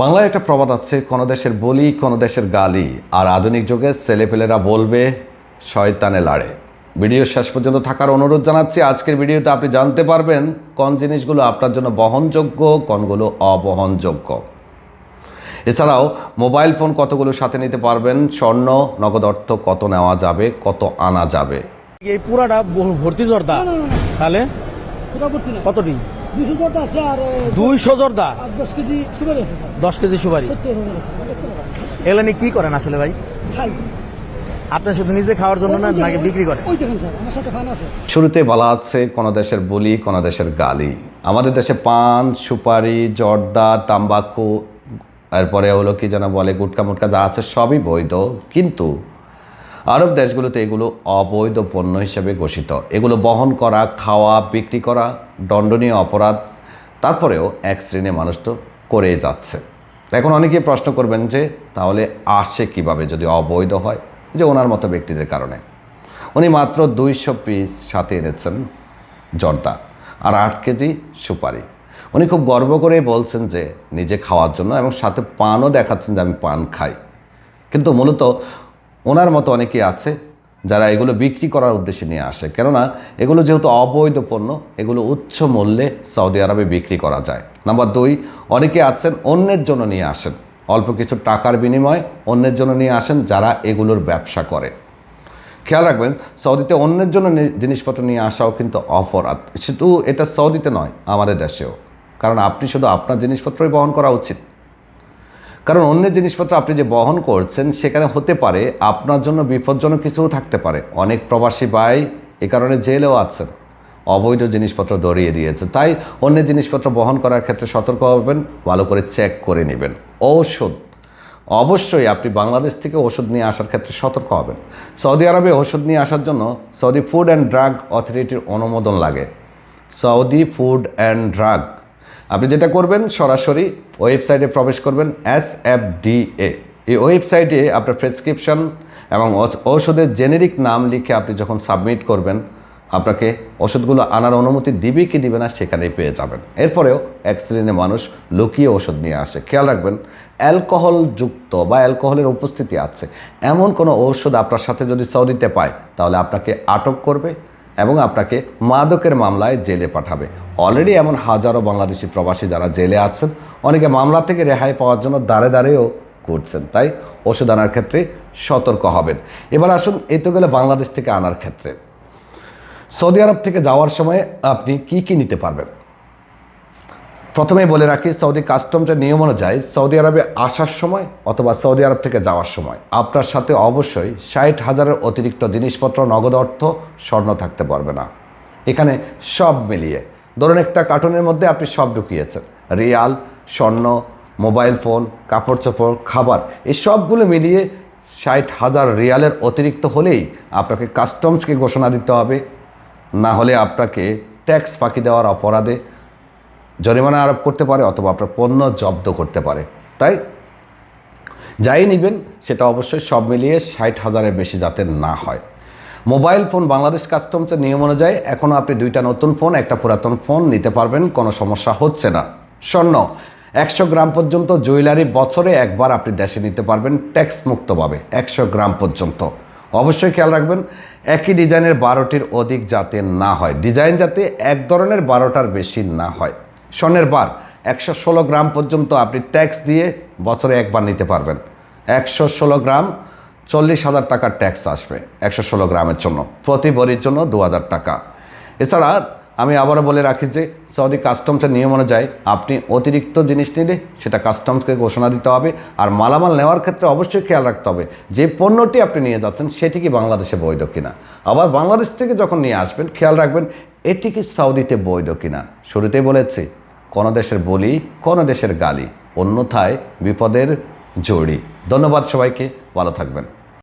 বাংলায় একটা প্রবাদ আছে, কোনো দেশের বলি কোনো দেশের গালি, আর আধুনিক যুগে ছেলেপেলেরা বলবে শয়তানে লাড়ে। ভিডিও শেষ পর্যন্ত থাকার অনুরোধ জানাচ্ছি। আজকের ভিডিওতে আপনি জানতে পারবেন কোন জিনিসগুলো আপনার জন্য বহনযোগ্য, কোনগুলো অবহনযোগ্য। এছাড়াও মোবাইল ফোন কতগুলো সাথে নিতে পারবেন, স্বর্ণ নগদ অর্থ কত নেওয়া যাবে, কত আনা যাবে। এই পুরাটা ভর্তি জর্দা, তাহলে কতটি? 200 জর্দা আছে আর 200 জর্দা, 10 কেজি সুপারি আছে স্যার। 10 কেজি সুপারি। 70 টাকা। এগুলো নিয়ে কি করেন আসলে ভাই? খাই। আপনি শুধু নিজে খাওয়ার জন্য না, নাকি বিক্রি করেন? ওই দেখেন স্যার, আমার সাথে ফান আছে। শুরুতে বলা আছে কোনো দেশের বলি কোনো দেশের গালি। আমাদের দেশে পান, সুপারি, জর্দা, তাম্বাকু, এরপরে হলো কি যেন বলে, গুটকা মুটকা যা আছে সবই বৈধ, কিন্তু আরব দেশগুলোতে এগুলো অবৈধ পণ্য হিসেবে ঘোষিত। এগুলো বহন করা, খাওয়া, বিক্রি করা দণ্ডনীয় অপরাধ। তারপরেও এক শ্রেণীর মানুষ তো করেই যাচ্ছে। এখন অনেকেই প্রশ্ন করবেন যে তাহলে আসে কিভাবে যদি অবৈধ হয়? যে ওনার মতো ব্যক্তিদের কারণে। উনি মাত্র 200 পিস সাথে এনেছেন জর্দা আর 8 কেজি সুপারি। উনি খুব গর্ব করেই বলছেন যে নিজে খাওয়ার জন্য, এবং সাথে পানও দেখাচ্ছেন যে আমি পান খাই। কিন্তু মূলত ওনার মতো অনেকেই আছে যারা এগুলো বিক্রি করার উদ্দেশ্যে নিয়ে আসে, কেননা এগুলো যেহেতু অবৈধ পণ্য, এগুলো উচ্চ মূল্যে সৌদি আরবে বিক্রি করা যায়। নাম্বার 2, অনেকে আছেন অন্যের জন্য নিয়ে আসেন, অল্প কিছু টাকার বিনিময়ে অন্যের জন্য নিয়ে আসেন যারা এগুলোর ব্যবসা করে। খেয়াল রাখবেন, সৌদিতে অন্যের জন্য জিনিসপত্র নিয়ে আসাও কিন্তু অপরাধ। শুধু এটা সৌদিতে নয়, আমাদের দেশেও। কারণ আপনি শুধু আপনার জিনিসপত্রই বহন করা উচিত। কারণ অন্যের জিনিসপত্র আপনি যে বহন করছেন সেখানে হতে পারে আপনার জন্য বিপজ্জনক কিছুও থাকতে পারে। অনেক প্রবাসী ভাই এ কারণে জেলেও আছেন, অবৈধ জিনিসপত্র ধরিয়ে দিয়েছে। তাই অন্যের জিনিসপত্র বহন করার ক্ষেত্রে সতর্ক হবেন, ভালো করে চেক করে নেবেন। ঔষধ, অবশ্যই আপনি বাংলাদেশ থেকে ওষুধ নিয়ে আসার ক্ষেত্রে সতর্ক হবেন। সৌদি আরবে ওষুধ নিয়ে আসার জন্য সৌদি ফুড অ্যান্ড ড্রাগ অথরিটির অনুমোদন লাগে। সৌদি ফুড অ্যান্ড ড্রাগ, আপনি যেটা করবেন সরাসরি ওয়েবসাইটে প্রবেশ করবেন, SFDA। এই ওয়েবসাইটে আপনার প্রেসক্রিপশন এবং ঔষধের জেনেরিক নাম লিখে আপনি যখন সাবমিট করবেন, আপনাকে ওষুধগুলো আনার অনুমতি দিবে কি দিবে না সেখানেই পেয়ে যাবেন। এরপরেও এক শ্রেণীর মানুষ লুকিয়ে ওষুধ নিয়ে আসে। খেয়াল রাখবেন, অ্যালকোহলযুক্ত বা অ্যালকোহলের উপস্থিতি আছে এমন কোনো ঔষধ আপনার সাথে যদি সৌদিতে পায়, তাহলে আপনাকে আটক করবে এবং আপনাকে মাদকের মামলায় জেলে পাঠাবে। অলরেডি এমন হাজারো বাংলাদেশি প্রবাসী যারা জেলে আছেন, অনেকে মামলা থেকে রেহাই পাওয়ার জন্য দাঁড়ে দাঁড়িয়েও করছেন। তাই ওষুধ আনার ক্ষেত্রে সতর্ক হবেন। এবার আসুন, এই তো গেলে বাংলাদেশ থেকে আনার ক্ষেত্রে। সৌদি আরব থেকে যাওয়ার সময় আপনি কি কি নিতে পারবেন? প্রথমেই বলে রাখি, সৌদি কাস্টমসের নিয়ম অনুযায়ী সৌদি আরবে আসার সময় অথবা সৌদি আরব থেকে যাওয়ার সময় আপনার সাথে অবশ্যই 60,000-এর অতিরিক্ত জিনিসপত্র, নগদ অর্থ, স্বর্ণ থাকতে পারবে না। এখানে সব মিলিয়ে ধরুন একটা কার্টুনের মধ্যে আপনি সব ঢুকিয়েছেন, রিয়াল, স্বর্ণ, মোবাইল ফোন, কাপড় চোপড়, খাবার, এই সবগুলো মিলিয়ে 60,000 রিয়ালের অতিরিক্ত হলেই আপনাকে কাস্টমসকে ঘোষণা দিতে হবে। না হলে আপনাকে ট্যাক্স ফাঁকি দেওয়ার অপরাধে জরিমানা আরোপ করতে পারে অথবা আপনার পণ্য জব্দ করতে পারে। তাই যাই নেবেন সেটা অবশ্যই সব মিলিয়ে 60,000-এর বেশি যাতে না হয়। মোবাইল ফোন বাংলাদেশ কাস্টমসের নিয়ম অনুযায়ী এখনও আপনি 2টা নতুন ফোন, একটা পুরাতন ফোন নিতে পারবেন, কোনো সমস্যা হচ্ছে না। স্বর্ণ 100 গ্রাম পর্যন্ত জুয়েলারি বছরে একবার আপনি দেশে নিতে পারবেন ট্যাক্স মুক্তভাবে, 100 গ্রাম পর্যন্ত। অবশ্যই খেয়াল রাখবেন একই ডিজাইনের 12টির অধিক যাতে না হয়, ডিজাইন যাতে এক ধরনের 12টার বেশি না হয়। স্বর্ণের বার 116 গ্রাম পর্যন্ত আপনি ট্যাক্স দিয়ে বছরে একবার নিতে পারবেন। 116 গ্রাম 40,000 টাকার ট্যাক্স আসবে 116 গ্রামের জন্য, প্রতি ভরির জন্য 2,000 টাকা। এছাড়া আমি আবারও বলে রাখি যে সৌদি কাস্টমসের নিয়ম অনুযায়ী আপনি অতিরিক্ত জিনিস নিলে সেটা কাস্টমসকে ঘোষণা দিতে হবে। আর মালামাল নেওয়ার ক্ষেত্রে অবশ্যই খেয়াল রাখতে হবে যে পণ্যটি আপনি নিয়ে যাচ্ছেন সেটি কি বাংলাদেশে বৈধ কিনা। আবার বাংলাদেশ থেকে যখন নিয়ে আসবেন খেয়াল রাখবেন এটি কি সৌদিতে বৈধ কিনা। শুরুতেই বলেছি, কোনো দেশের বলি কোনো দেশের গালি, অন্যথায় বিপদের জড়ি। ধন্যবাদ সবাইকে, ভালো থাকবেন।